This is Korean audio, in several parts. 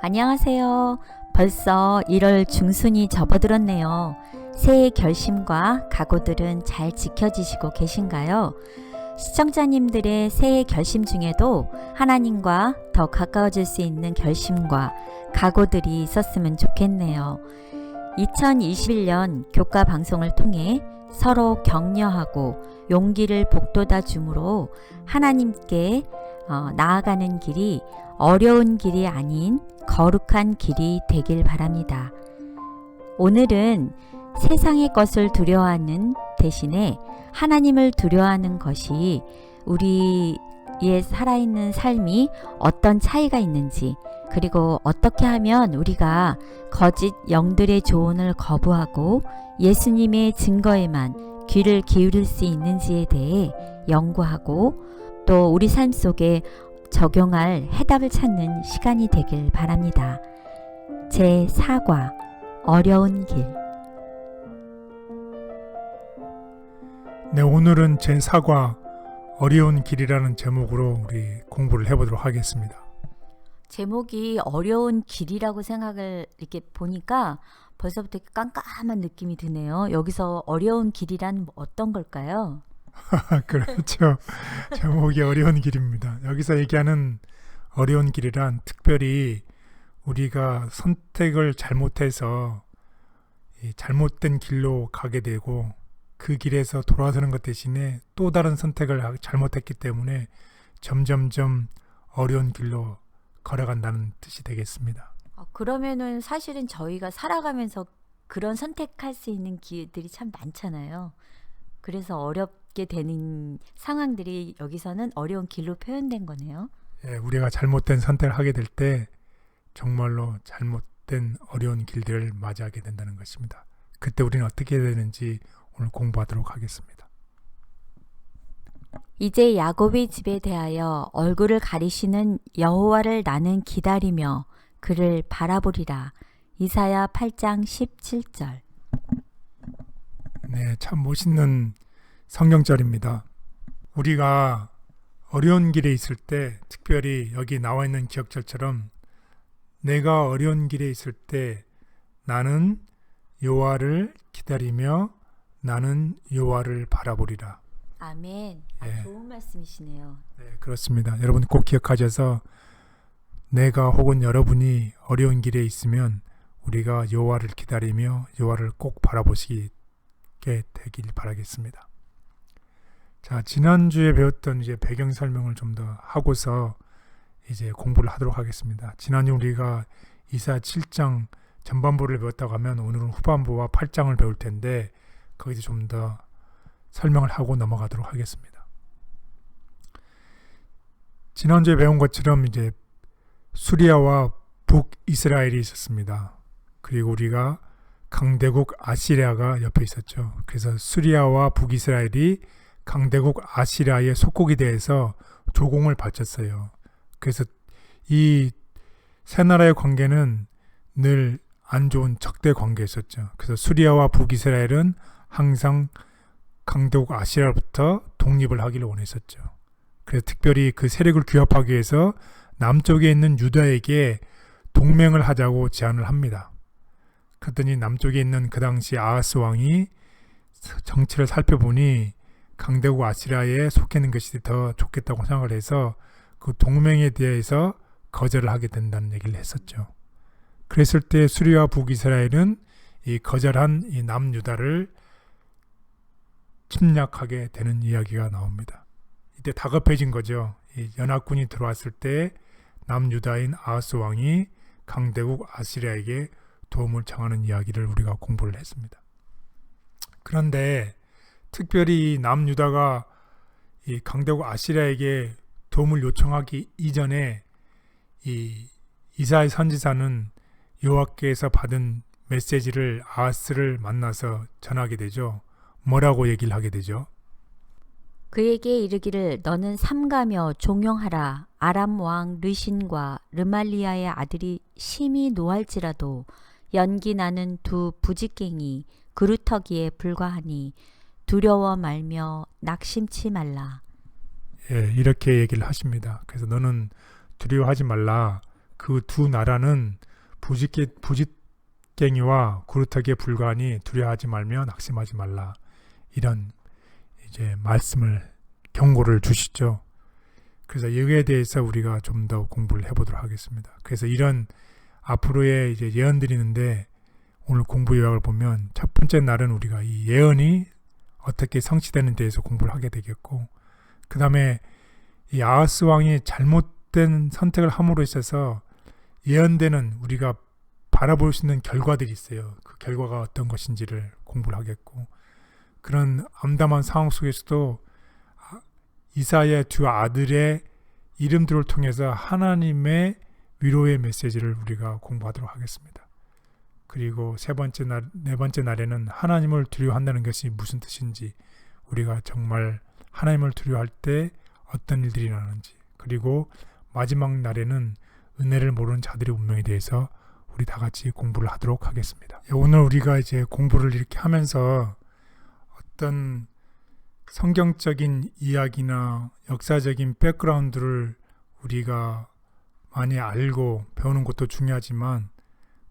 안녕하세요. 벌써 1월 중순이 접어들었네요. 새해 결심과 각오들은 잘 지켜지시고 계신가요? 시청자님들의 새해 결심 중에도 하나님과 더 가까워질 수 있는 결심과 각오들이 있었으면 좋겠네요. 2021년 교과 방송을 통해 서로 격려하고 용기를 북돋아 주므로 하나님께 나아가는 길이 어려운 길이 아닌 거룩한 길이 되길 바랍니다. 오늘은 세상의 것을 두려워하는 대신에 하나님을 두려워하는 것이 우리의 살아있는 삶이 어떤 차이가 있는지, 그리고 어떻게 하면 우리가 거짓 영들의 조언을 거부하고 예수님의 증거에만 귀를 기울일 수 있는지에 대해 연구하고 또 우리 삶 속에 적용할 해답을 찾는 시간이 되길 바랍니다. 제 4과 어려운 길. 네, 오늘은 제 4과 어려운 길이라는 제목으로 우리 공부를 해보도록 하겠습니다. 제목이 어려운 길이라고 생각을 이렇게 보니까 벌써부터 깜깜한 느낌이 드네요. 여기서 어려운 길이란 어떤 걸까요? 그렇죠. 제목이 어려운 길입니다. 여기서 얘기하는 어려운 길이란 특별히 우리가 선택을 잘못해서 이 잘못된 길로 가게 되고 그 길에서 돌아서는 것 대신에 또 다른 선택을 잘못했기 때문에 점점점 어려운 길로 걸어간다는 뜻이 되겠습니다. 그러면은 사실은 저희가 살아가면서 그런 선택할 수 있는 기회들이 참 많잖아요. 그래서 어렵게 되는 상황들이 여기서는 어려운 길로 표현된 거네요. 예, 우리가 잘못된 선택을 하게 될 때 정말로 잘못된 어려운 길들을 맞이하게 된다는 것입니다. 그때 우리는 어떻게 해야 되는지 오늘 공부하도록 하겠습니다. 이제 야곱의 집에 대하여 얼굴을 가리시는 여호와를 나는 기다리며 그를 바라보리라. 이사야 8장 17절. 네, 참 멋있는 성경절입니다. 우리가 어려운 길에 있을 때, 특별히 여기 나와 있는 기억절처럼 내가 어려운 길에 있을 때 나는 여호와를 기다리며 나는 여호와를 바라보리라. 아멘. 예. 좋은 말씀이시네요. 네, 그렇습니다. 여러분 꼭 기억하셔서 내가 혹은 여러분이 어려운 길에 있으면 우리가 여호와를 기다리며 여호와를 꼭 바라보시게 되길 바라겠습니다. 자, 지난주에 배웠던 이제 배경 설명을 좀 더 하고서 이제 공부를 하도록 하겠습니다. 지난주 우리가 이사야 7장 전반부를 배웠다고 하면 오늘은 후반부와 8장을 배울 텐데 거기서 좀 더 설명을 하고 넘어가도록 하겠습니다. 지난주에 배운 것처럼 이제 수리아와 북이스라엘이 있었습니다. 그리고 우리가 강대국 아시리아가 옆에 있었죠. 그래서 수리아와 북이스라엘이 강대국 아시리아의 속국이 대해서 조공을 바쳤어요. 그래서 이 세 나라의 관계는 늘 안 좋은 적대 관계였었죠. 그래서 수리아와 북이스라엘은 항상 강대국 아시리아로부터 독립을 하기를 원했었죠. 그래서 특별히 그 세력을 규합하기 위해서 남쪽에 있는 유다에게 동맹을 하자고 제안을 합니다. 그랬더니 남쪽에 있는 그 당시 아하스 왕이 정치를 살펴보니 강대국 아시리아에 속해 있는 것이 더 좋겠다고 생각을 해서 그 동맹에 대해서 거절을 하게 된다는 얘기를 했었죠. 그랬을 때 수리와 북이스라엘은 이 거절한 이 남유다를 침략하게 되는 이야기가 나옵니다. 이때 다급해진 거죠. 이 연합군이 들어왔을 때 남유다인 아하스 왕이 강대국 아시리아에게 도움을 청하는 이야기를 우리가 공부를 했습니다. 그런데 특별히 남유다가 이 강대국 아시리아에게 도움을 요청하기 이전에 이 이사야 선지자는 여호와께서 받은 메시지를 아하스를 만나서 전하게 되죠. 뭐라고 얘기를 하게 되죠? 그에게 이르기를 너는 삼가며 종용하라. 아람 왕 르신과 르말리아의 아들이 심히 노할지라도 연기 나는 두 부직갱이 그루터기에 불과하니 두려워 말며 낙심치 말라. 예, 이렇게 얘기를 하십니다. 그래서 너는 두려워하지 말라. 그 두 나라는 부짓갱이와 구루터기에 불과하니 두려워하지 말며 낙심하지 말라. 이런 이제 말씀을 경고를 주시죠. 그래서 여기에 대해서 우리가 좀 더 공부를 해보도록 하겠습니다. 그래서 이런 앞으로의 이제 예언들이 있는데 오늘 공부 요약을 보면 첫 번째 날은 우리가 이 예언이 어떻게 성취되는 데에서 공부를 하게 되겠고, 그 다음에 이 아하스 왕이 잘못된 선택을 함으로 있어서 예언되는 우리가 바라볼 수 있는 결과들이 있어요. 그 결과가 어떤 것인지를 공부를 하겠고, 그런 암담한 상황 속에서도 이사야의 두 아들의 이름들을 통해서 하나님의 위로의 메시지를 우리가 공부하도록 하겠습니다. 그리고 네 번째 날에는 하나님을 두려워한다는 것이 무슨 뜻인지, 우리가 정말 하나님을 두려워할 때 어떤 일들이 나는지, 그리고 마지막 날에는 은혜를 모르는 자들의 운명에 대해서 우리 다 같이 공부를 하도록 하겠습니다. 오늘 우리가 이제 공부를 이렇게 하면서 어떤 성경적인 이야기나 역사적인 백그라운드를 우리가 많이 알고 배우는 것도 중요하지만,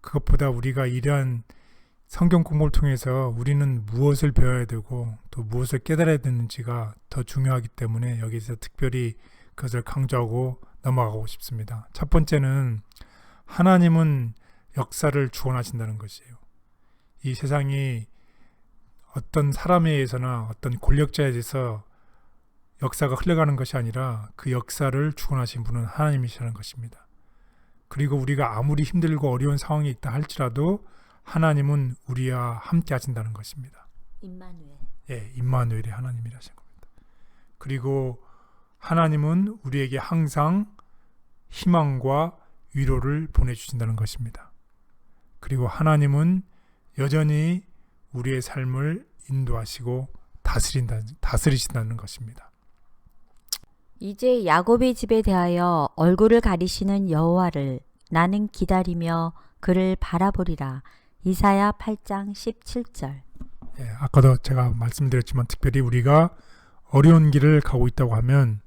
그것보다 우리가 이러한 성경 공부를 통해서 우리는 무엇을 배워야 되고 또 무엇을 깨달아야 되는지가 더 중요하기 때문에 여기서 특별히 그것을 강조하고 넘어가고 싶습니다. 첫 번째는 하나님은 역사를 주관하신다는 것이에요. 이 세상이 어떤 사람에 의해서나 어떤 권력자에 의해서 역사가 흘러가는 것이 아니라 그 역사를 주관하신 분은 하나님이시라는 것입니다. 그리고 우리가 아무리 힘들고 어려운 상황이 있다 할지라도 하나님은 우리와 함께 하신다는 것입니다. 임마누엘. 예, 임마누엘의 하나님이라신 겁니다. 그리고 하나님은 우리에게 항상 희망과 위로를 보내주신다는 것입니다. 그리고 하나님은 여전히 우리의 삶을 인도하시고 다스리신다는 것입니다. 이제 야곱의 집에 대하여 얼굴을 가리시는 여호와를 나는 기다리며 그를 바라보리라. 이사야 8장 17절. 예, 아까도 제가 말씀드렸지만 특별히 우리가 어려운 길을 가고 있다고 하면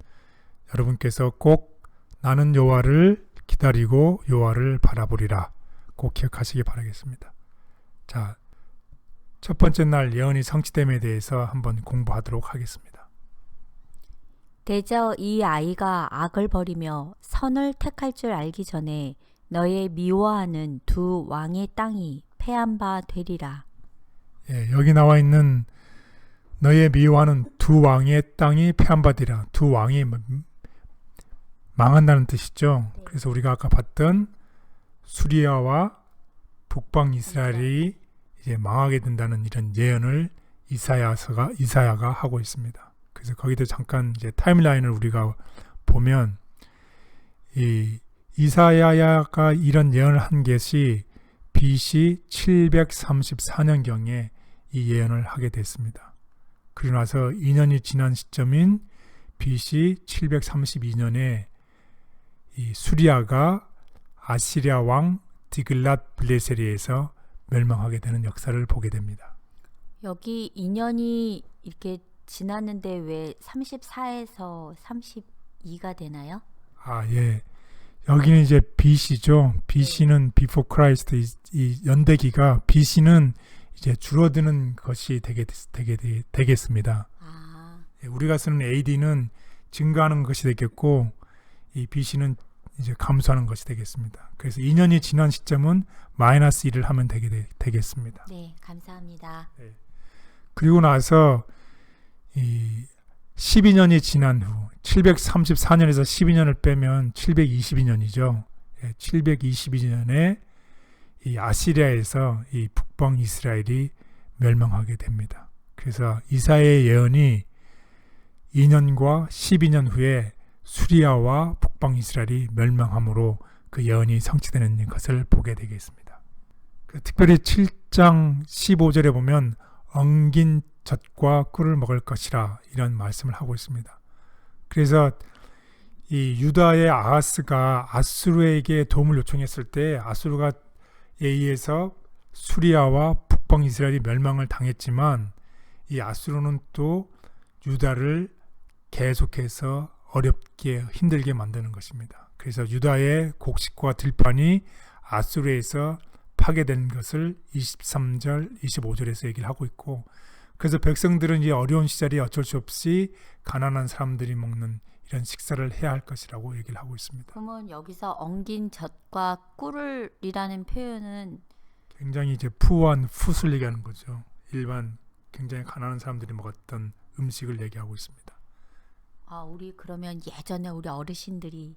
여러분께서 꼭 나는 여호와를 기다리고 여호와를 바라보리라 꼭 기억하시기 바라겠습니다. 자, 첫 번째 날 예언이 성취됨에 대해서 한번 공부하도록 하겠습니다. 대저 이 아이가 악을 버리며 선을 택할 줄 알기 전에 너의 미워하는 두 왕의 땅이 패한 바 되리라. 예, 여기 나와 있는 너의 미워하는 두 왕의 땅이 패한 바 되리라. 두 왕이 망한다는 뜻이죠. 네. 그래서 우리가 아까 봤던 수리아와 북방 이스라엘이 이제 망하게 된다는 이런 예언을 이사야가 하고 있습니다. 그래서 거기도 잠깐 이제 타임라인을 우리가 보면 이 이사야가 이런 예언을 한 것이 BC 734년경에 이 예언을 하게 됐습니다. 그리고 나서 2년이 지난 시점인 BC 732년에 이 수리아가 아시리아 왕 디글랏 빌레셀에서 멸망하게 되는 역사를 보게 됩니다. 여기 2년이 이렇게 지났는데 왜 34에서 32가 되나요? 아, 예. 여기는 이제 BC죠. BC는 Before Christ. 이 연대기가 BC는 이제 줄어드는 것이 되겠습니다. 아, 예, 우리가 쓰는 AD는 증가하는 것이 되겠고 이 BC는 이제 감소하는 것이 되겠습니다. 그래서 2년이 지난 시점은 마이너스 1을 하면 되겠습니다. 네, 감사합니다. 그리고 나서 이 12년이 지난 후 734년에서 12년을 빼면 722년이죠. 722년에 이 아시리아에서 이 북방 이스라엘이 멸망하게 됩니다. 그래서 이사야의 예언이 2년과 12년 후에 수리아와 북방 이스라엘이 멸망함으로 그 예언이 성취되는 것을 보게 되겠습니다. 특별히 7장 15절에 보면 엉긴 젖과 꿀을 먹을 것이라 이런 말씀을 하고 있습니다. 그래서 이 유다의 아하스가 아수르에게 도움을 요청했을 때 아수르가 의해서 수리아와 북방 이스라엘이 멸망을 당했지만 이 아수르는 또 유다를 계속해서 어렵게 힘들게 만드는 것입니다. 그래서 유다의 곡식과 들판이 아수르에서 파괴된 것을 23절, 25절에서 얘기를 하고 있고, 그래서 백성들은 이 어려운 시절에 어쩔 수 없이 가난한 사람들이 먹는 이런 식사를 해야 할 것이라고 얘기를 하고 있습니다. 그러면 여기서 엉긴 젖과 꿀이라는 표현은 굉장히 이제 푸한 풋을 얘기하는 거죠. 일반 굉장히 가난한 사람들이 먹었던 음식을 얘기하고 있습니다. 우리 그러면 예전에 우리 어르신들이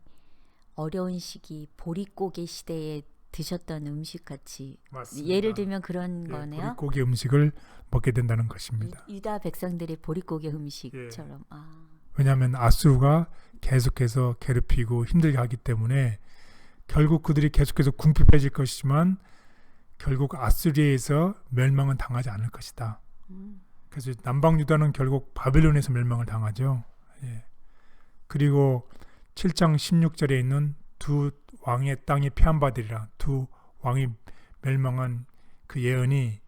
어려운 시기 보릿고개 시대에 드셨던 음식 같이 맞습니다. 예를 들면 그런 예, 거네요. 보릿고기 음식을 먹게 된다는 것입니다. 유다 백성들의 보릿고개 음식처럼. 왜냐하면 아수르가 계속해서 괴롭히고 힘들게 하기 때문에 결국 그들이 계속해서 궁핍해질 것이지만 결국 아수리에서 멸망은 당하지 않을 것이다. 그래서 남방 유다는 결국 바벨론에서 멸망을 당하죠. 예. 그리고 7장 16절에 있는 두 왕의 땅이 폐함받으리라, 두 왕이 멸망한 그 예언이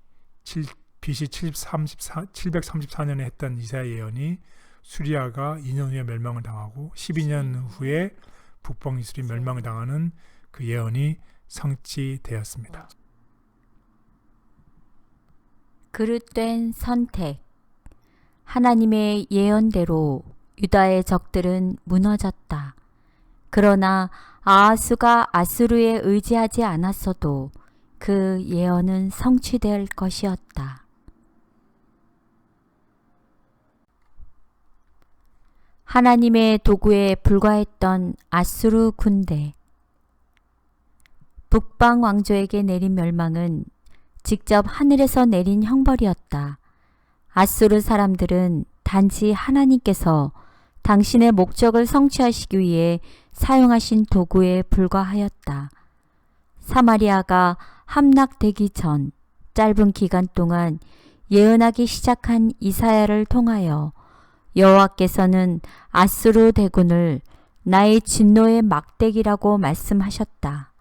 BC 734년에 했던 이사야 예언이 수리아가 2년 후에 멸망을 당하고 12년 후에 북방 이스라엘이 멸망을 당하는 그 예언이 성취되었습니다. 그릇된 선택. 하나님의 예언대로 유다의 적들은 무너졌다. 그러나 아하스가 아수르에 의지하지 않았어도 그 예언은 성취될 것이었다. 하나님의 도구에 불과했던 아수르 군대. 북방 왕조에게 내린 멸망은 직접 하늘에서 내린 형벌이었다. 아수르 사람들은 단지 하나님께서 당신의 목적을 성취하시기 위해 사용하신 도구에 불과하였다. 사마리아가 함락되기 전 짧은 기간 동안 예언하기 시작한 이사야를 통하여 여호와께서는 아수르 대군을 나의 진노의 막대기라고 말씀하셨다.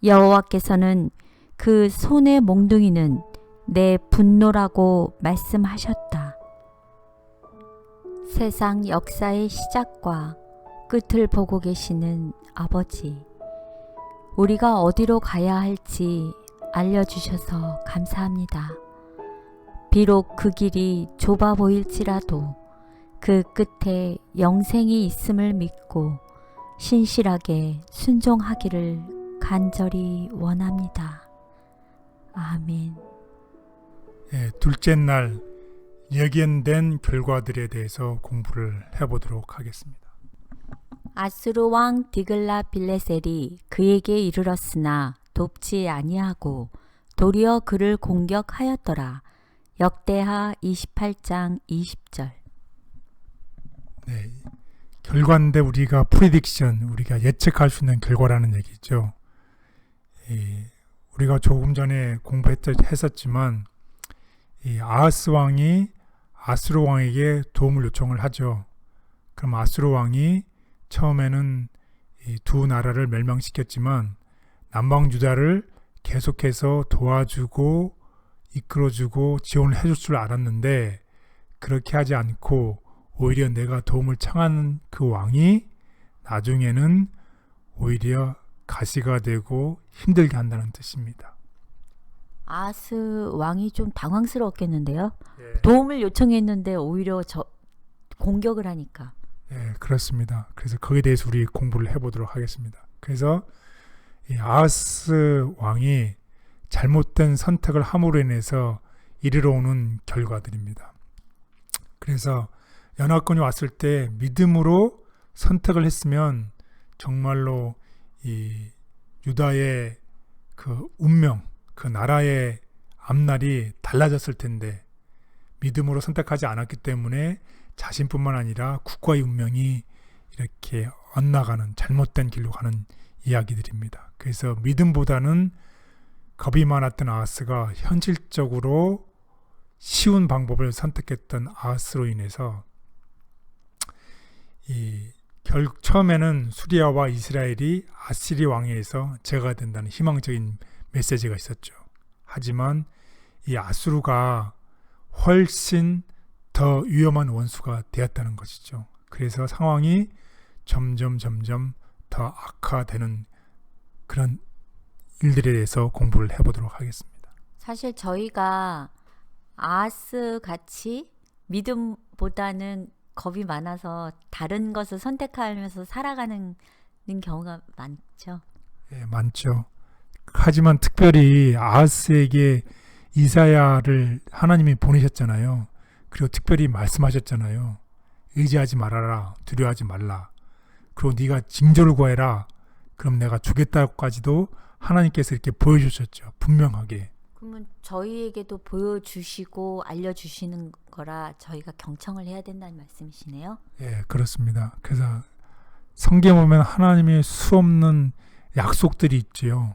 여호와께서는 그 손의 몽둥이는 내 분노라고 말씀하셨다. 세상 역사의 시작과 끝을 보고 계시는 아버지, 우리가 어디로 가야 할지 알려주셔서 감사합니다. 비록 그 길이 좁아 보일지라도 그 끝에 영생이 있음을 믿고 신실하게 순종하기를 간절히 원합니다. 아멘. 예, 둘째 날 예견된 결과들에 대해서 공부를 해보도록 하겠습니다. 아수르 왕 디글라빌레셀이 그에게 이르렀으나 돕지 아니하고 도리어 그를 공격하였더라. 역대하 28장 20절. 네, 결과인데 우리가 프리딕션, 우리가 예측할 수 있는 결과라는 얘기죠. 우리가 조금 전에 공부했었지만 이 아하스 왕이 아수르 왕에게 도움을 요청을 하죠. 그럼 아수르 왕이 처음에는 이 두 나라를 멸망시켰지만 남방 유다를 계속해서 도와주고 이끌어주고 지원을 해줄 줄 알았는데 그렇게 하지 않고 오히려 내가 도움을 청하는 그 왕이 나중에는 오히려 가시가 되고 힘들게 한다는 뜻입니다. 아하스 왕이 좀 당황스러웠겠는데요. 예. 도움을 요청했는데 오히려 공격을 하니까. 예, 그렇습니다. 그래서 거기에 대해서 우리 공부를 해보도록 하겠습니다. 그래서 이 아하스 왕이 잘못된 선택을 함으로 인해서 이르러 오는 결과들입니다. 그래서 연합군이 왔을 때 믿음으로 선택을 했으면 정말로 이 유다의 그 운명, 그 나라의 앞날이 달라졌을 텐데 믿음으로 선택하지 않았기 때문에 자신뿐만 아니라 국가의 운명이 이렇게 엇나가는 잘못된 길로 가는 이야기들입니다. 그래서 믿음보다는 겁이 많았던 아하스가 현실적으로 쉬운 방법을 선택했던 아하스로 인해서 처음에는 수리아와 이스라엘이 아시리 왕에서 제거된다는 희망적인 메시지가 있었죠. 하지만 이 아수르가 훨씬 더 위험한 원수가 되었다는 것이죠. 그래서 상황이 점점 더 악화되는 그런 일들에 대해서 공부를 해보도록 하겠습니다. 사실 저희가 아하스 같이 믿음보다는 겁이 많아서 다른 것을 선택하면서 살아가는 경우가 많죠. 예, 많죠. 하지만 특별히 아하스에게 이사야를 하나님이 보내셨잖아요. 그리고 특별히 말씀하셨잖아요. 의지하지 말아라. 두려워하지 말라. 그리고 네가 징조를 구해라. 그럼 내가 주겠다고까지도 하나님께서 이렇게 보여주셨죠. 분명하게. 그러면 저희에게도 보여주시고 알려주시는 거라 저희가 경청을 해야 된다는 말씀이시네요. 예, 그렇습니다. 그래서 성경에 보면 하나님의 수없는 약속들이 있지요.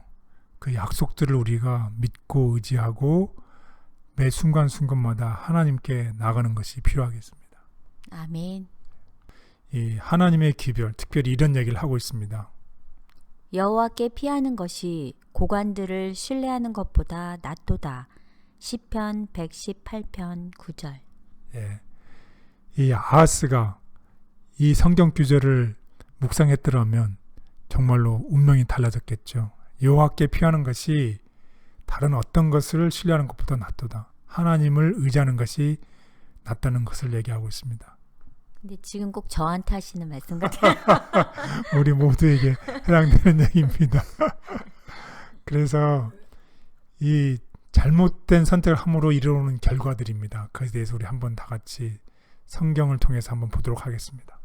그 약속들을 우리가 믿고 의지하고 매 순간순간마다 하나님께 나가는 것이 필요하겠습니다. 아멘. 이 하나님의 기별, 특별히 이런 얘기를 하고 있습니다. 여호와께 피하는 것이 고관들을 신뢰하는 것보다 낫도다. 시편 118편 9절. 예, 이 아하스가 이 성경 구절을 묵상했더라면 정말로 운명이 달라졌겠죠. 여호와께 피하는 것이 다른 어떤 것을 신뢰하는 것보다 낫도다. 하나님을 의지하는 것이 낫다는 것을 얘기하고 있습니다. 근데 지금 꼭 저한테 하시는 말씀 같아요. 우리 모두에게 해당되는 얘기입니다. 그래서 이 잘못된 선택을 함으로 이르는 결과들입니다. 그에 대해서 우리 한번 다 같이 성경을 통해서 한번 보도록 하겠습니다.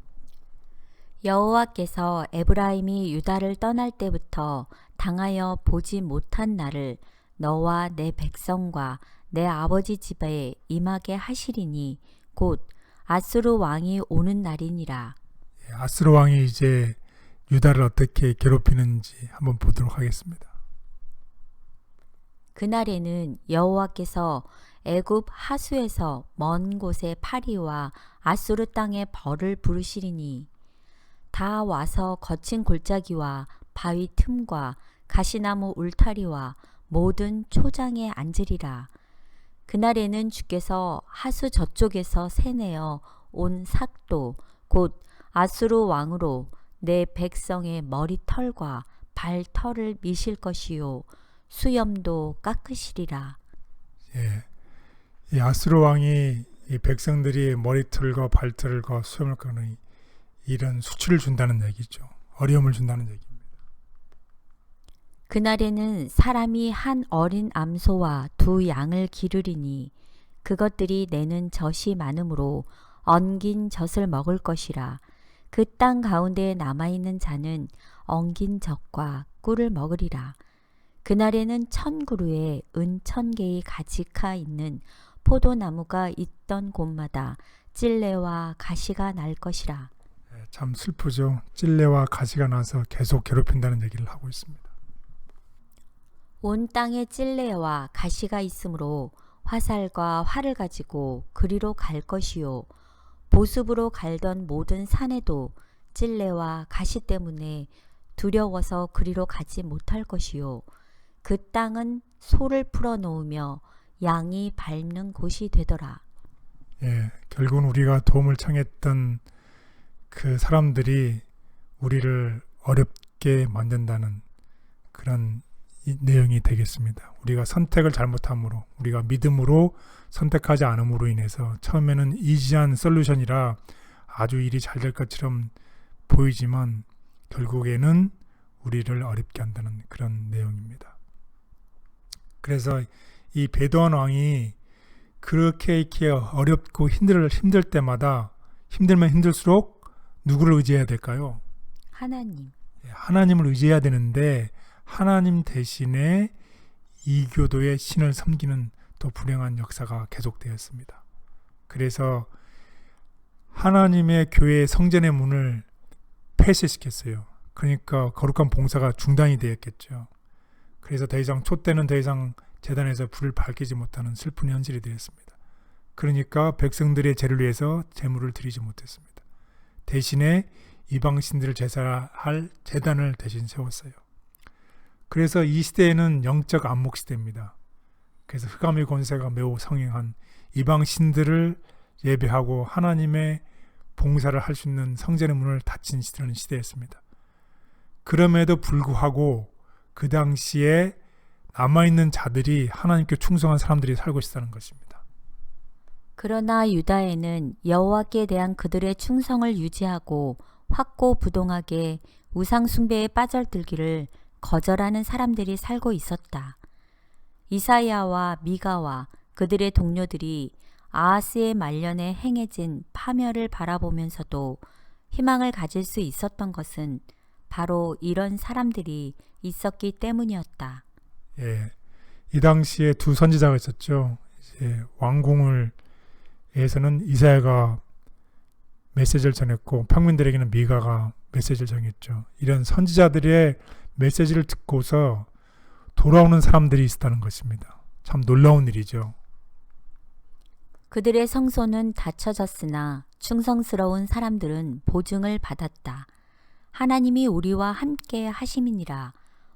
여호와께서 에브라임이 유다를 떠날 때부터 당하여 보지 못한 날을 너와 내 백성과 내 아버지 집에 임하게 하시리니 곧 아수르 왕이 오는 날이니라. 아스로 왕이 이제 유다를 어떻게 괴롭히는지 한번 보도록 하겠습니다. 그날에는 여호와께서 애굽 하수에서 먼 곳에 파리와 아수르 땅에 벌을 부르시리니 다 와서 거친 골짜기와 바위 틈과 가시나무 울타리와 모든 초장에 앉으리라. 그날에는 주께서 하수 저쪽에서 새내어 온 삭도 곧 아수르 왕으로 내 백성의 머리털과 발털을 미실 것이요 수염도 깎으시리라. 예, 이 아스로 왕이 이 백성들이 머리털과 발털과 수염을 깎는 이런 수치를 준다는 얘기죠. 어려움을 준다는 얘기입니다. 그날에는 사람이 한 어린 암소와 두 양을 기르리니 그것들이 내는 젖이 많으므로 엉긴 젖을 먹을 것이라. 그 땅 가운데에 남아있는 자는 엉긴 젖과 꿀을 먹으리라. 그날에는 1000그루에 은 1000개의 가지가 있는 포도나무가 있던 곳마다 찔레와 가시가 날 것이라. 참 슬프죠. 찔레와 가시가 나서 계속 괴롭힌다는 얘기를 하고 있습니다. 온 땅에 찔레와 가시가 있으므로 화살과 활을 가지고 그리로 갈 것이요 보습으로 갈던 모든 산에도 찔레와 가시 때문에 두려워서 그리로 가지 못할 것이요 그 땅은 소를 풀어 놓으며 양이 밟는 곳이 되더라. 예, 결국은 우리가 도움을 청했던 그 사람들이 우리를 어렵게 만든다는 그런 내용이 되겠습니다. 우리가 선택을 잘못함으로, 우리가 믿음으로 선택하지 않음으로 인해서 처음에는 이지한 솔루션이라 아주 일이 잘 될 것처럼 보이지만 결국에는 우리를 어렵게 한다는 그런 내용입니다. 그래서 이 베드원 왕이 그렇게 이렇게 어렵고 힘들 때마다 힘들면 힘들수록 누구를 의지해야 될까요? 하나님. 하나님을 의지해야 되는데 하나님 대신에 이교도의 신을 섬기는 또 불행한 역사가 계속되었습니다. 그래서 하나님의 교회의 성전의 문을 폐쇄시켰어요. 그러니까 거룩한 봉사가 중단이 되었겠죠. 그래서 더 이상 촛대는 더 이상 제단에서 불을 밝히지 못하는 슬픈 현실이 되었습니다. 그러니까 백성들의 죄를 위해서 제물을 드리지 못했습니다. 대신에 이방신들을 제사할 제단을 대신 세웠어요. 그래서 이 시대에는 영적 안목 시대입니다. 그래서 흑암의 권세가 매우 성행한 이방신들을 예배하고 하나님의 봉사를 할 수 있는 성전의 문을 닫힌 시대는 시대였습니다. 그럼에도 불구하고 그 당시에 남아있는 자들이 하나님께 충성한 사람들이 살고 있었다는 것입니다. 그러나 유다에는 여호와께 대한 그들의 충성을 유지하고 확고부동하게 우상 숭배에 빠져들기를 거절하는 사람들이 살고 있었다. 이사야와 미가와 그들의 동료들이 아하스의 말년에 행해진 파멸을 바라보면서도 희망을 가질 수 있었던 것은 바로 이런 사람들이 있었기 때문이었다. 예, 이 당시에 두 선지자가 있었죠. 이제 왕궁을 에서는 이사야가 메시지를 전했고 평민들에게는 미가가 메시지를 전했죠. 이런 선지자들의 메시지를 듣고서 돌아오는 사람들이 있었다는 것입니다. 참 놀라운 일이죠. 그들의 성소는 닫혀졌으나 충성스러운 사람들은 보증을 받았다. 하나님이 우리와 함께 하심이니라.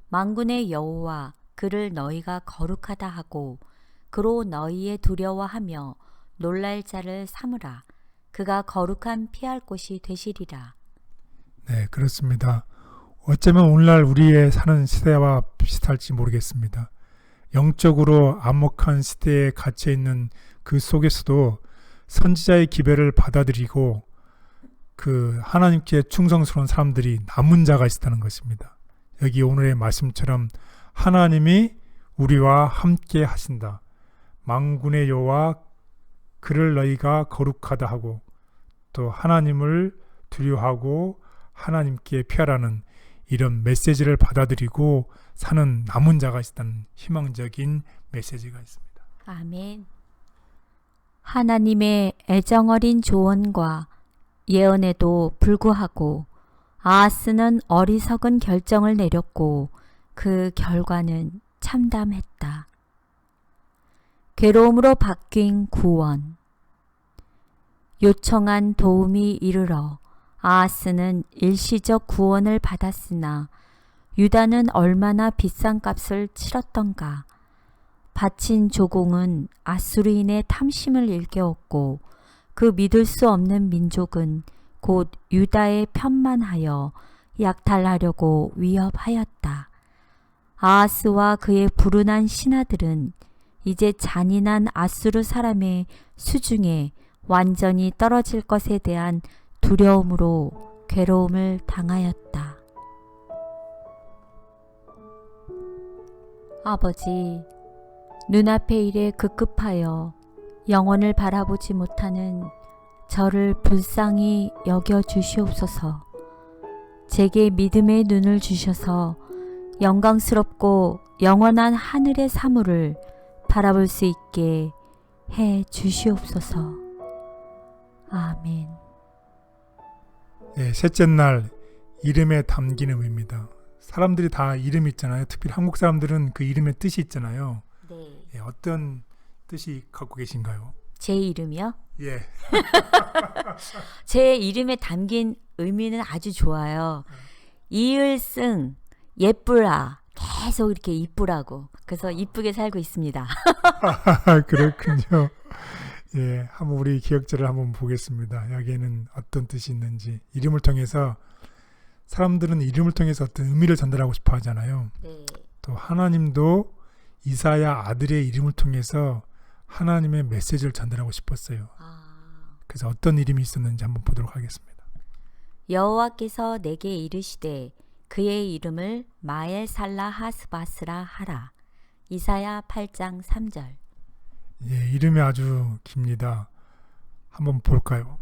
만군의 여호와 그를 너희가 거룩하다 하고 그로 너희의 두려워하며 놀랄 자를 삼으라. 그가 거룩한 피할 곳이 되시리라. 네, 그렇습니다. 어쩌면 오늘날 우리의 사는 시대와 비슷할지 모르겠습니다. 영적으로 암묵한 시대에 갇혀 있는 그 속에서도 선지자의 기별을 받아들이고 그 하나님께 충성스러운 사람들이 남은 자가 있었다는 것입니다. 여기 오늘의 말씀처럼 하나님이 우리와 함께 하신다. 만군의 여호와 그를 너희가 거룩하다 하고 또 하나님을 두려워하고 하나님께 피하라는 이런 메시지를 받아들이고 사는 남은 자가 있다는 희망적인 메시지가 있습니다. 아멘. 하나님의 애정어린 조언과 예언에도 불구하고 아하스는 어리석은 결정을 내렸고 그 결과는 참담했다. 괴로움으로 바뀐 구원. 요청한 도움이 이르러 아하스는 일시적 구원을 받았으나 유다는 얼마나 비싼 값을 치렀던가. 바친 조공은 아수르인의 탐심을 일깨웠고 그 믿을 수 없는 민족은 곧 유다의 편만하여 약탈하려고 위협하였다. 아하스와 그의 불운한 신하들은 이제 잔인한 아수르 사람의 수중에 완전히 떨어질 것에 대한 두려움으로 괴로움을 당하였다. 아버지, 눈앞의 일에 급급하여 영원을 바라보지 못하는 저를 불쌍히 여겨 주시옵소서. 제게 믿음의 눈을 주셔서 영광스럽고 영원한 하늘의 사물을 바라볼 수 있게 해 주시옵소서. 아멘. 예, 셋째 날 이름에 담긴 의미입니다. 사람들이 다 이름이 있잖아요. 특히 한국 사람들은 그 이름의 뜻이 있잖아요. 네. 예, 어떤 뜻이 갖고 계신가요? 제 이름이요? 예, 제 이름에 담긴 의미는 아주 좋아요. 이을승, 예쁘라. 계속 이렇게 이쁘라고. 그래서 이쁘게 살고 있습니다. 그렇군요. 예, 한번 우리 기억자를 한번 보겠습니다. 여기에는 어떤 뜻이 있는지. 이름을 통해서 사람들은 이름을 통해서 어떤 의미를 전달하고 싶어 하잖아요. 네. 또 하나님도 이사야 아들의 이름을 통해서 하나님의 메시지를 전달하고 싶었어요. 그래서 어떤 이름이 있었는지 한번 보도록 하겠습니다. 여호와께서 내게 이르시되 그의 이름을 마엘살라 하스바스라 하라. 이사야 8장 3절. 예, 이름이 아주 깁니다. 한번 볼까요?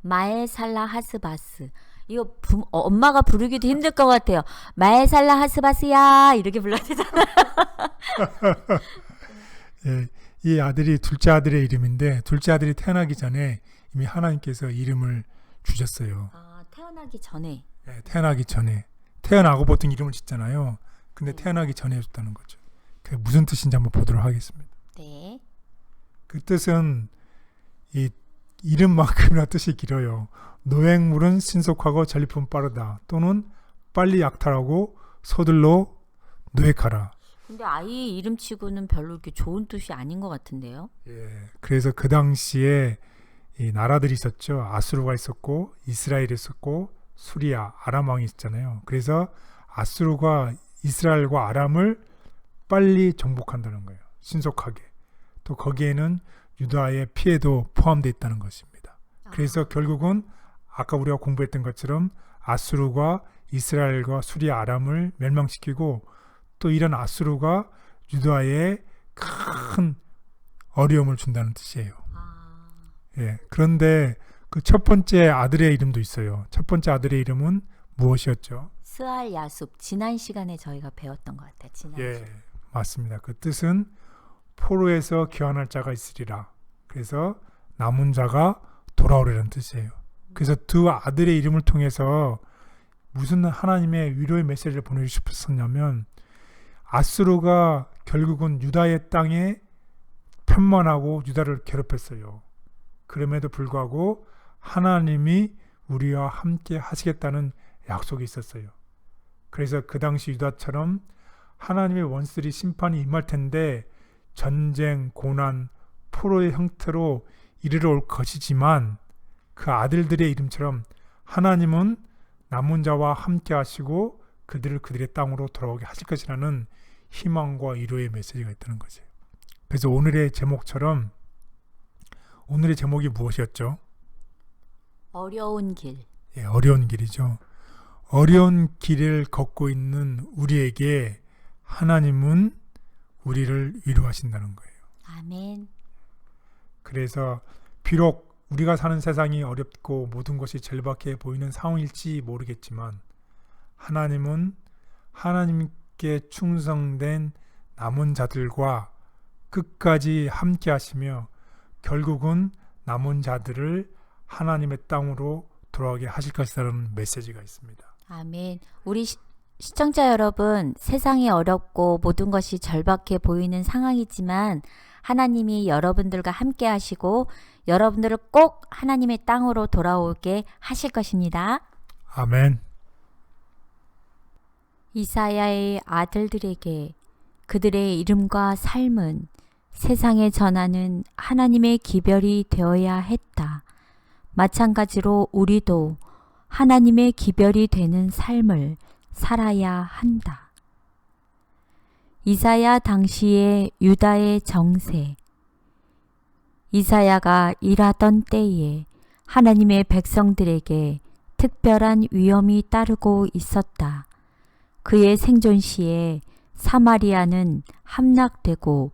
마엘살라 하스바스. 이거 엄마가 부르기도 힘들 것 같아요. 마엘살라 하스바스야 이렇게 불러야 되잖아. 예, 이 아들이 둘째 아들의 이름인데 둘째 아들이 태어나기 전에 이미 하나님께서 이름을 주셨어요. 아, 태어나기 전에. 예, 태어나기 전에. 태어나고 보통 이름을 짓잖아요. 근데 태어나기 전에 해줬다는 거죠. 그게 무슨 뜻인지 한번 보도록 하겠습니다. 네. 그 뜻은 이 이름만큼이나 뜻이 길어요. 노획물은 신속하고 전리품 빠르다. 또는 빨리 약탈하고 서둘러 노획하라. 근데 아이 이름치고는 별로 이렇게 좋은 뜻이 아닌 것 같은데요. 예, 그래서 그 당시에 이 나라들이 있었죠. 아수르가 있었고 이스라엘이 있었고 수리아, 아람 왕이 있었잖아요. 그래서 아수르가 이스라엘과 아람을 빨리 정복한다는 거예요. 신속하게. 또 거기에는 유다의 피해도 포함되어 있다는 것입니다. 그래서 결국은 아까 우리가 공부했던 것처럼 아수르가 이스라엘과 수리아, 아람을 멸망시키고 또 이런 아수르가 유다에 큰 어려움을 준다는 뜻이에요. 예, 그런데 그 첫 번째 아들의 이름도 있어요. 첫 번째 아들의 이름은 무엇이었죠? 스알 야숲. 지난 시간에 저희가 배웠던 것 같아요. 지난 예, 시간. 맞습니다. 그 뜻은 포로에서 귀환할 자가 있으리라. 그래서 남은 자가 돌아오리라는 뜻이에요. 그래서 두 아들의 이름을 통해서 무슨 하나님의 위로의 메시지를 보내주고 싶었냐면 아수르가 결국은 유다의 땅에 편만하고 유다를 괴롭혔어요. 그럼에도 불구하고 하나님이 우리와 함께 하시겠다는 약속이 있었어요. 그래서 그 당시 유다처럼 하나님의 원수들이 심판이 임할 텐데 전쟁, 고난, 포로의 형태로 이르러 올 것이지만 그 아들들의 이름처럼 하나님은 남은 자와 함께 하시고 그들을 그들의 땅으로 돌아오게 하실 것이라는 희망과 위로의 메시지가 있다는 거죠. 그래서 오늘의 제목처럼 오늘의 제목이 무엇이었죠? 어려운 길. 예, 어려운 길이죠. 어려운 길을 걷고 있는 우리에게 하나님은 우리를 위로하신다는 거예요. 아멘. 그래서 비록 우리가 사는 세상이 어렵고 모든 것이 절박해 보이는 상황일지 모르겠지만 하나님은 하나님께 충성된 남은 자들과 끝까지 함께 하시며 결국은 남은 자들을 하나님의 땅으로 돌아오게 하실 것이라는 메시지가 있습니다. 아멘. 우리 시청자 여러분, 세상이 어렵고 모든 것이 절박해 보이는 상황이지만 하나님이 여러분들과 함께 하시고 여러분들을 꼭 하나님의 땅으로 돌아오게 하실 것입니다. 아멘. 이사야의 아들들에게 그들의 이름과 삶은 세상에 전하는 하나님의 기별이 되어야 했다. 마찬가지로 우리도 하나님의 기별이 되는 삶을 살아야 한다. 이사야 당시의 유다의 정세. 이사야가 일하던 때에 하나님의 백성들에게 특별한 위험이 따르고 있었다. 그의 생존 시에 사마리아는 함락되고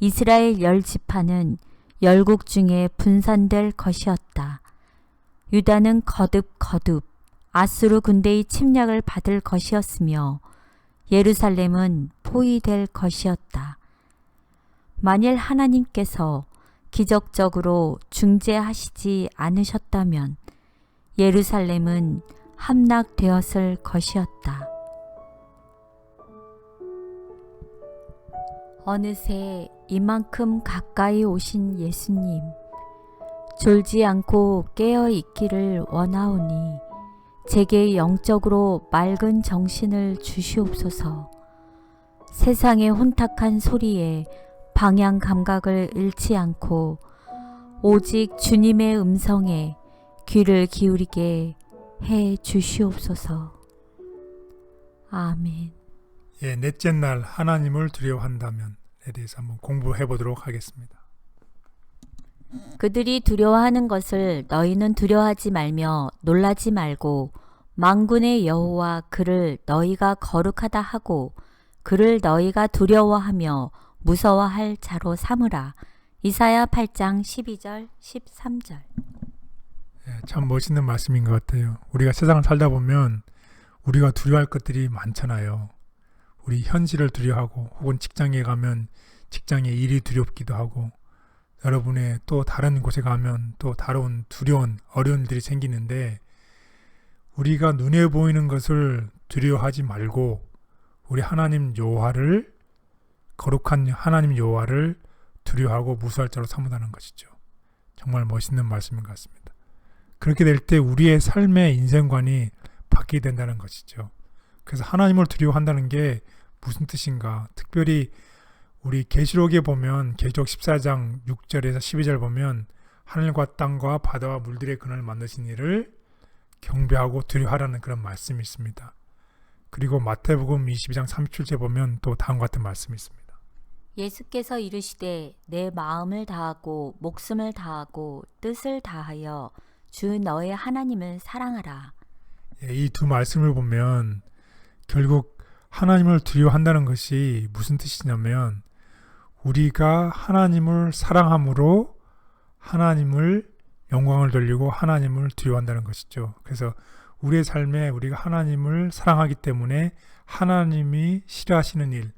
이스라엘 10지파는 열국 중에 분산될 것이었다. 유다는 거듭 아수르 군대의 침략을 받을 것이었으며 예루살렘은 포위될 것이었다. 만일 하나님께서 기적적으로 중재하시지 않으셨다면 예루살렘은 함락되었을 것이었다. 어느새 이만큼 가까이 오신 예수님, 졸지 않고 깨어 있기를 원하오니 제게 영적으로 맑은 정신을 주시옵소서. 세상의 혼탁한 소리에 방향 감각을 잃지 않고 오직 주님의 음성에 귀를 기울이게 해 주시옵소서. 아멘. 예, 넷째 날 하나님을 두려워한다면에 대해서 한번 공부해 보도록 하겠습니다. 그들이 두려워하는 것을 너희는 두려워하지 말며 놀라지 말고 만군의 여호와 그를 너희가 거룩하다 하고 그를 너희가 두려워하며 무서워할 자로 삼으라. 이사야 8장 12절 13절. 예, 참 멋있는 말씀인 것 같아요. 우리가 세상을 살다 보면 우리가 두려워할 것들이 많잖아요. 우리 현실을 두려워하고 혹은 직장에 가면 직장의 일이 두렵기도 하고 여러분의 또 다른 곳에 가면 또 다른 두려운 어려운 일들이 생기는데 우리가 눈에 보이는 것을 두려워하지 말고 우리 하나님 여호와를 거룩한 하나님 여호와를 두려워하고 무서워할 자로 삼으라는 것이죠. 정말 멋있는 말씀인 것 같습니다. 그렇게 될 때 우리의 삶의 인생관이 바뀌게 된다는 것이죠. 그래서 하나님을 두려워한다는 게 무슨 뜻인가? 특별히 우리 계시록에 보면 계시록 14장 6절에서 12절 보면 하늘과 땅과 바다와 물들의 근원을 만드신 이를 경배하고 두려워하라는 그런 말씀이 있습니다. 그리고 마태복음 22장 37절 보면 또 다음과 같은 말씀이 있습니다. 예수께서 이르시되 내 마음을 다하고 목숨을 다하고 뜻을 다하여 주 너의 하나님을 사랑하라. 이 두 말씀을 보면 결국 하나님을 두려워한다는 것이 무슨 뜻이냐면 우리가 하나님을 사랑함으로 하나님을 영광을 돌리고 하나님을 두려워한다는 것이죠. 그래서 우리의 삶에 우리가 하나님을 사랑하기 때문에 하나님이 싫어하시는 일,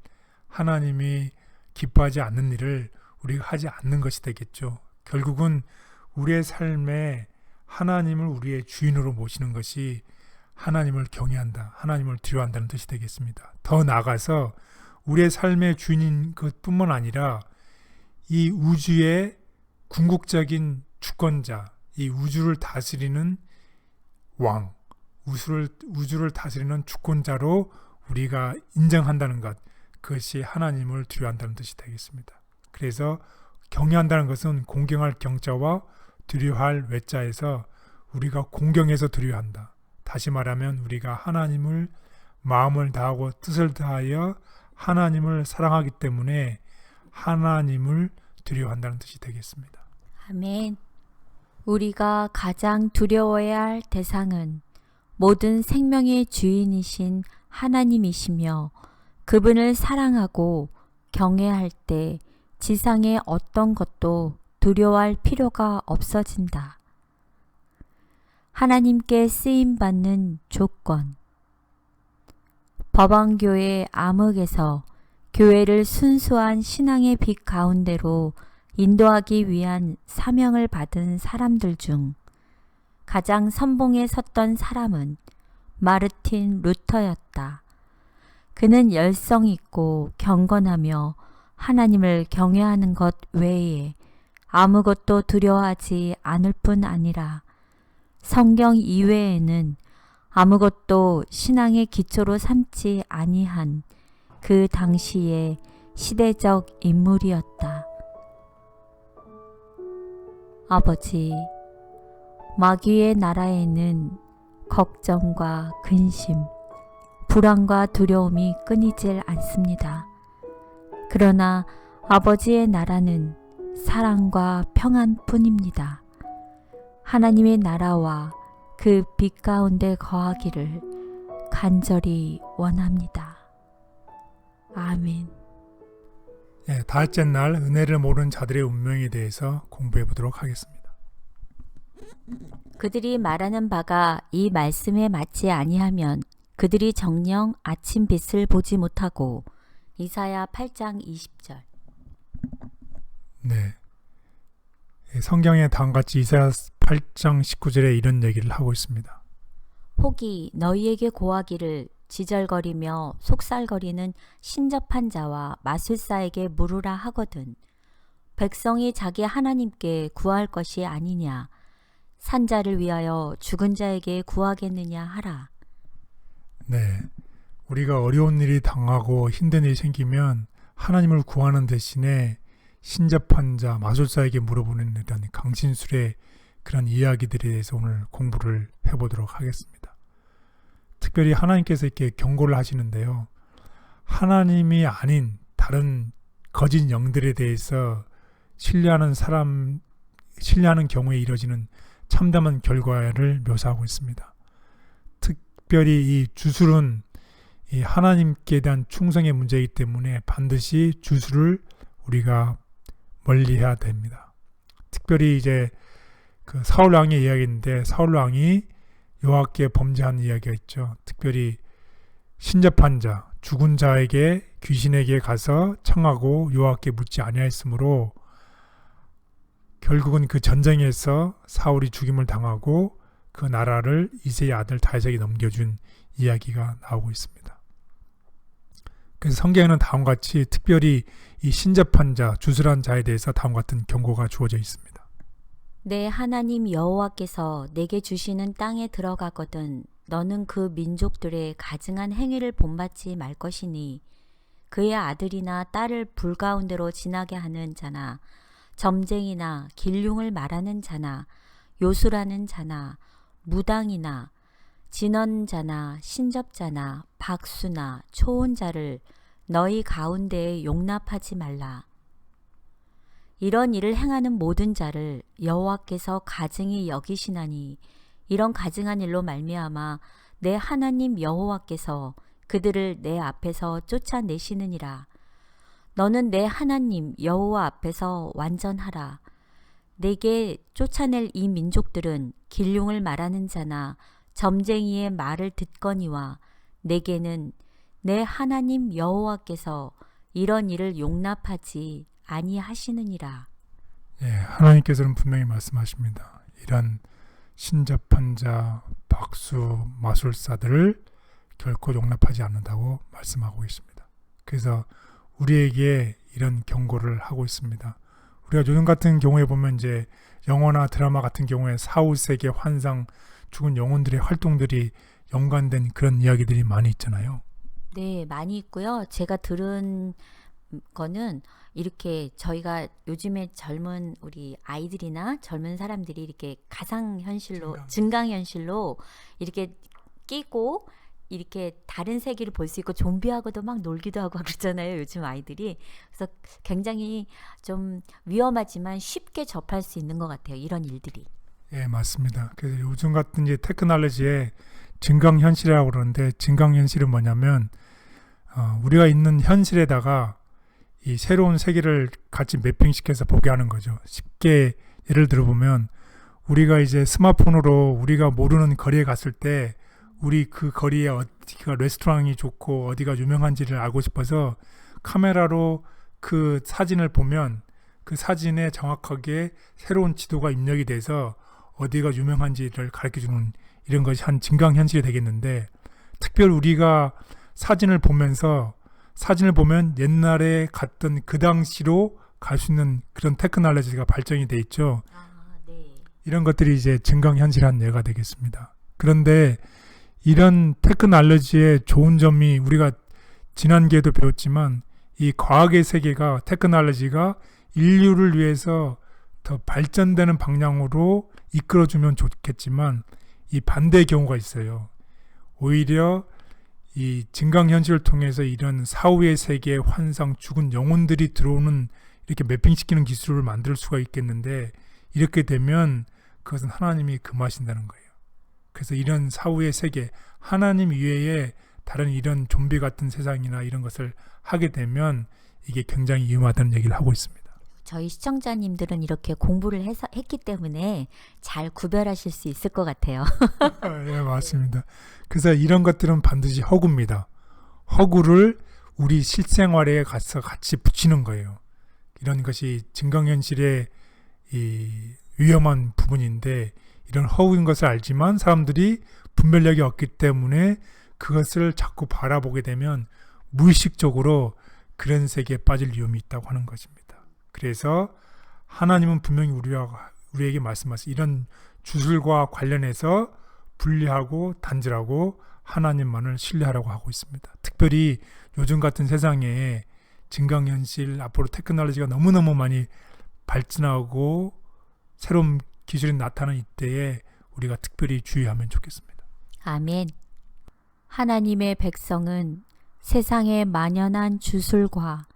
하나님이 기뻐하지 않는 일을 우리가 하지 않는 것이 되겠죠. 결국은 우리의 삶에 하나님을 우리의 주인으로 모시는 것이 하나님을 경외한다, 하나님을 두려워한다는 뜻이 되겠습니다. 더 나아가서 우리의 삶의 주인인 것뿐만 아니라 이 우주의 궁극적인 주권자, 이 우주를 다스리는 왕, 우주를 다스리는 주권자로 우리가 인정한다는 것, 그것이 하나님을 두려워한다는 뜻이 되겠습니다. 그래서 경외한다는 것은 공경할 경자와 두려워할 외자에서 우리가 공경해서 두려워한다. 다시 말하면 우리가 하나님을 마음을 다하고 뜻을 다하여 하나님을 사랑하기 때문에 하나님을 두려워한다는 뜻이 되겠습니다. 아멘. 우리가 가장 두려워해야 할 대상은 모든 생명의 주인이신 하나님이시며 그분을 사랑하고 경외할 때 지상의 어떤 것도 두려워할 필요가 없어진다. 하나님께 쓰임받는 조건. 법왕교회 암흑에서 교회를 순수한 신앙의 빛 가운데로 인도하기 위한 사명을 받은 사람들 중 가장 선봉에 섰던 사람은 마르틴 루터였다. 그는 열성 있고 경건하며 하나님을 경외하는 것 외에 아무것도 두려워하지 않을 뿐 아니라 성경 이외에는 아무것도 신앙의 기초로 삼지 아니한 그 당시의 시대적 인물이었다. 아버지, 마귀의 나라에는 걱정과 근심, 불안과 두려움이 끊이질 않습니다. 그러나 아버지의 나라는 사랑과 평안뿐입니다. 하나님의 나라와 그 빛 가운데 거하기를 간절히 원합니다. 아멘. 다할째 날 은혜를 모르는 자들의 운명에 대해서 공부해 보도록 하겠습니다. 그들이 말하는 바가 이 말씀에 맞지 아니하면 그들이 정녕 아침 빛을 보지 못하고. 이사야 8장 20절. 네. 성경에 다음같이 이사야 8장 19절에 이런 얘기를 하고 있습니다. 혹이 너희에게 고하기를 지절거리며 속살거리는 신접한 자와 마술사에게 물으라 하거든. 백성이 자기 하나님께 구할 것이 아니냐. 산자를 위하여 죽은 자에게 구하겠느냐 하라. 네. 우리가 어려운 일이 당하고 힘든 일이 생기면 하나님을 구하는 대신에 신접한 자, 마술사에게 물어보는 이런 강신술의 그런 이야기들에 대해서 오늘 공부를 해보도록 하겠습니다. 특별히 하나님께서 이렇게 경고를 하시는데요. 하나님이 아닌 다른 거짓 영들에 대해서 신뢰하는 경우에 이뤄지는 참담한 결과를 묘사하고 있습니다. 특별히 이 주술은 이 하나님께 대한 충성의 문제이기 때문에 반드시 주술을 우리가 멀리해야 됩니다. 특별히 이제 그 사울 왕의 이야기인데 사울 왕이 여호와께 범죄한 이야기가 있죠. 특별히 신접한 자, 죽은 자에게 귀신에게 가서 청하고 여호와께 묻지 아니하였으므로 결국은 그 전쟁에서 사울이 죽임을 당하고 그 나라를 이새의 아들 다윗에게 넘겨준 이야기가 나오고 있습니다. 그래서 성경에는 다음과 같이 특별히 이 신접한 자, 주술한 자에 대해서 다음과 같은 경고가 주어져 있습니다. 내 하나님 여호와께서 내게 주시는 땅에 들어가거든 너는 그 민족들의 가증한 행위를 본받지 말 것이니 그의 아들이나 딸을 불 가운데로 지나게 하는 자나 점쟁이나 길흉을 말하는 자나 요술하는 자나 무당이나 진언자나 신접자나 박수나 초혼자를 너희 가운데에 용납하지 말라. 이런 일을 행하는 모든 자를 여호와께서 가증히 여기시나니 이런 가증한 일로 말미암아 내 하나님 여호와께서 그들을 내 앞에서 쫓아내시느니라. 너는 내 하나님 여호와 앞에서 완전하라. 내게 쫓아낼 이 민족들은 길흉을 말하는 자나 점쟁이의 말을 듣거니와 내게는 내 하나님 여호와께서 이런 일을 용납하지 아니하시느니라. 예, 하나님께서는 분명히 말씀하십니다. 이런 신접한 자, 박수, 마술사들을 결코 용납하지 않는다고 말씀하고 계십니다. 그래서 우리에게 이런 경고를 하고 있습니다. 우리가 요즘 같은 경우에 보면 이제 영화나 드라마 같은 경우에 사후세계 환상, 죽은 영혼들의 활동들이 연관된 그런 이야기들이 많이 있잖아요. 네, 많이 있고요. 제가 들은 거는 이렇게 저희가 요즘에 젊은 우리 아이들이나 젊은 사람들이 이렇게 가상현실로, 증강현실로 이렇게 끼고 이렇게 다른 세계를 볼 수 있고 좀비하고도 막 놀기도 하고 그러잖아요. 요즘 아이들이. 그래서 굉장히 좀 위험하지만 쉽게 접할 수 있는 것 같아요. 이런 일들이. 예, 맞습니다. 그래서 요즘 같은 이제 테크놀로지에 증강현실이라고 그러는데 증강현실은 뭐냐면 우리가 있는 현실에다가 이 새로운 세계를 같이 매핑시켜서 보게 하는 거죠. 쉽게 예를 들어보면 우리가 이제 스마트폰으로 우리가 모르는 거리에 갔을 때 우리 그 거리에 어디가 레스토랑이 좋고 어디가 유명한지를 알고 싶어서 카메라로 그 사진을 보면 그 사진에 정확하게 새로운 지도가 입력이 돼서 어디가 유명한지를 가르쳐주는 이런 것이 한 증강현실이 되겠는데, 특별히 우리가 사진을 보면서 사진을 보면 옛날에 갔던 그 당시로 갈 수 있는 그런 테크놀로지가 발전이 돼 있죠. 네. 이런 것들이 이제 증강현실 한 예가 되겠습니다. 그런데 이런 테크놀로지의 좋은 점이 우리가 지난 기회도 배웠지만 이 과학의 세계가 테크놀로지가 인류를 위해서 더 발전되는 방향으로 이끌어주면 좋겠지만 이 반대의 경우가 있어요. 오히려 이 증강현실을 통해서 이런 사후의 세계의 환상, 죽은 영혼들이 들어오는 이렇게 매핑시키는 기술을 만들 수가 있겠는데 이렇게 되면 그것은 하나님이 금하신다는 거예요. 그래서 이런 사후의 세계, 하나님 이외에 다른 이런 좀비 같은 세상이나 이런 것을 하게 되면 이게 굉장히 위험하다는 얘기를 하고 있습니다. 저희 시청자님들은 이렇게 공부를 했기 때문에 잘 구별하실 수 있을 것 같아요. 예, 맞습니다. 그래서 이런 것들은 반드시 허구입니다. 허구를 우리 실생활에 가서 같이 붙이는 거예요. 이런 것이 증강현실의 이 위험한 부분인데 이런 허구인 것을 알지만 사람들이 분별력이 없기 때문에 그것을 자꾸 바라보게 되면 무의식적으로 그런 세계에 빠질 위험이 있다고 하는 것입니다. 그래서 하나님은 분명히 우리에게 말씀하신 이런 주술과 관련해서 분리하고 단절하고 하나님만을 신뢰하라고 하고 있습니다. 특별히 요즘 같은 세상에 증강현실, 앞으로 테크놀로지가 너무너무 많이 발전하고 새로운 기술이 나타나는 이때에 우리가 특별히 주의하면 좋겠습니다. 아멘. 하나님의 백성은 세상에 만연한 주술과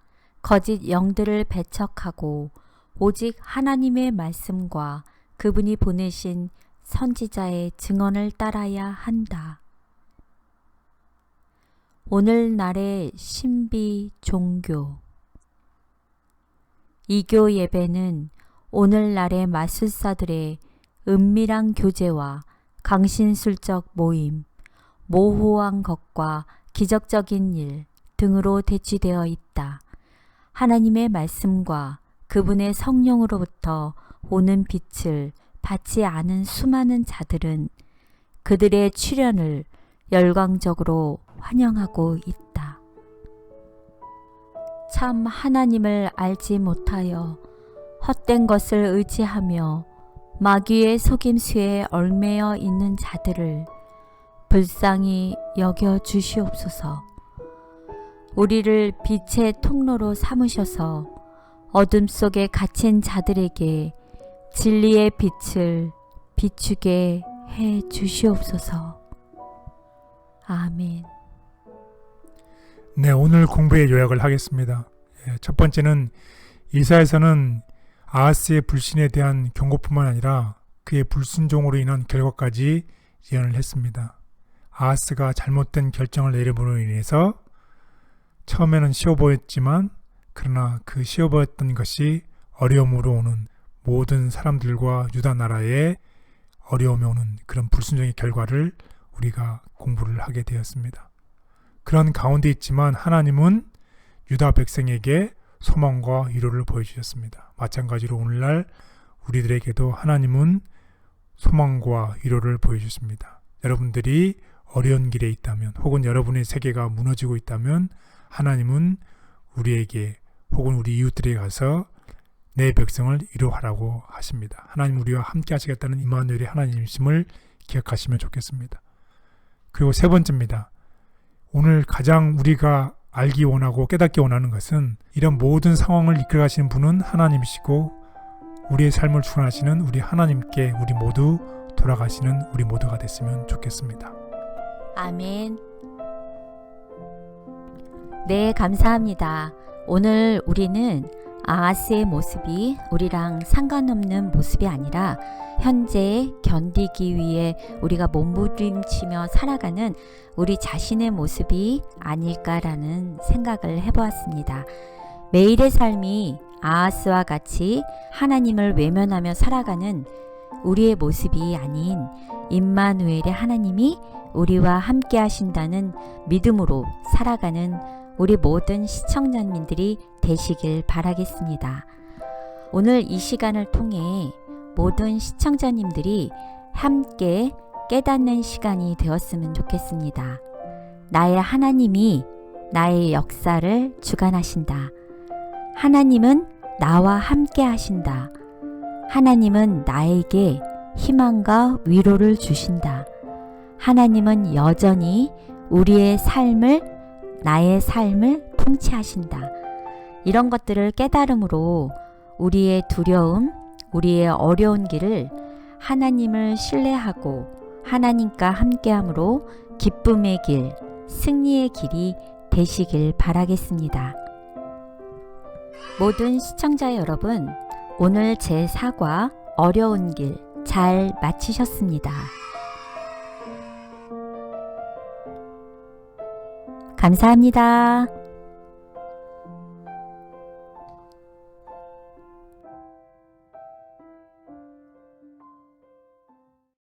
거짓 영들을 배척하고 오직 하나님의 말씀과 그분이 보내신 선지자의 증언을 따라야 한다. 오늘날의 신비 종교. 이교 예배는 오늘날의 마술사들의 은밀한 교제와 강신술적 모임, 모호한 것과 기적적인 일 등으로 대치되어 있다. 하나님의 말씀과 그분의 성령으로부터 오는 빛을 받지 않은 수많은 자들은 그들의 출현을 열광적으로 환영하고 있다. 참 하나님을 알지 못하여 헛된 것을 의지하며 마귀의 속임수에 얽매여 있는 자들을 불쌍히 여겨 주시옵소서. 우리를 빛의 통로로 삼으셔서 어둠 속에 갇힌 자들에게 진리의 빛을 비추게 해 주시옵소서. 아멘. 네, 오늘 공부의 요약을 하겠습니다. 첫 번째는 이사야서는 아하스의 불신에 대한 경고뿐만 아니라 그의 불순종으로 인한 결과까지 예언을 했습니다. 아하스가 잘못된 결정을 내림으로 인해서 처음에는 쉬워 보였지만 그러나 그 쉬워 보였던 것이 어려움으로 오는 모든 사람들과 유다 나라의 어려움에 오는 그런 불순종의 결과를 우리가 공부를 하게 되었습니다. 그런 가운데 있지만 하나님은 유다 백성에게 소망과 위로를 보여주셨습니다. 마찬가지로 오늘날 우리들에게도 하나님은 소망과 위로를 보여주십니다. 여러분들이 어려운 길에 있다면 혹은 여러분의 세계가 무너지고 있다면 하나님은 우리에게 혹은 우리 이웃들에게 가서 내 백성을 위로하라고 하십니다. 하나님 우리와 함께 하시겠다는 임마누엘의 하나님이심을 기억하시면 좋겠습니다. 그리고 세 번째입니다. 오늘 가장 우리가 알기 원하고 깨닫기 원하는 것은 이런 모든 상황을 이끌어 가시는 분은 하나님이시고 우리의 삶을 주관하시는 우리 하나님께 우리 모두 돌아가시는 우리 모두가 됐으면 좋겠습니다. 아멘. 네, 감사합니다. 오늘 우리는 아하스의 모습이 우리랑 상관없는 모습이 아니라 현재 견디기 위해 우리가 몸부림치며 살아가는 우리 자신의 모습이 아닐까라는 생각을 해보았습니다. 매일의 삶이 아하스와 같이 하나님을 외면하며 살아가는 우리의 모습이 아닌 임마누엘의 하나님이 우리와 함께 하신다는 믿음으로 살아가는 우리 모든 시청자님들이 되시길 바라겠습니다. 오늘 이 시간을 통해 모든 시청자님들이 함께 깨닫는 시간이 되었으면 좋겠습니다. 나의 하나님이 나의 역사를 주관하신다. 하나님은 나와 함께 하신다. 하나님은 나에게 희망과 위로를 주신다. 하나님은 여전히 우리의 삶을 나의 삶을 통치하신다. 이런 것들을 깨달음으로 우리의 두려움, 우리의 어려운 길을 하나님을 신뢰하고 하나님과 함께함으로 기쁨의 길, 승리의 길이 되시길 바라겠습니다. 모든 시청자 여러분, 오늘 제 사과 어려운 길 잘 마치셨습니다. 감사합니다.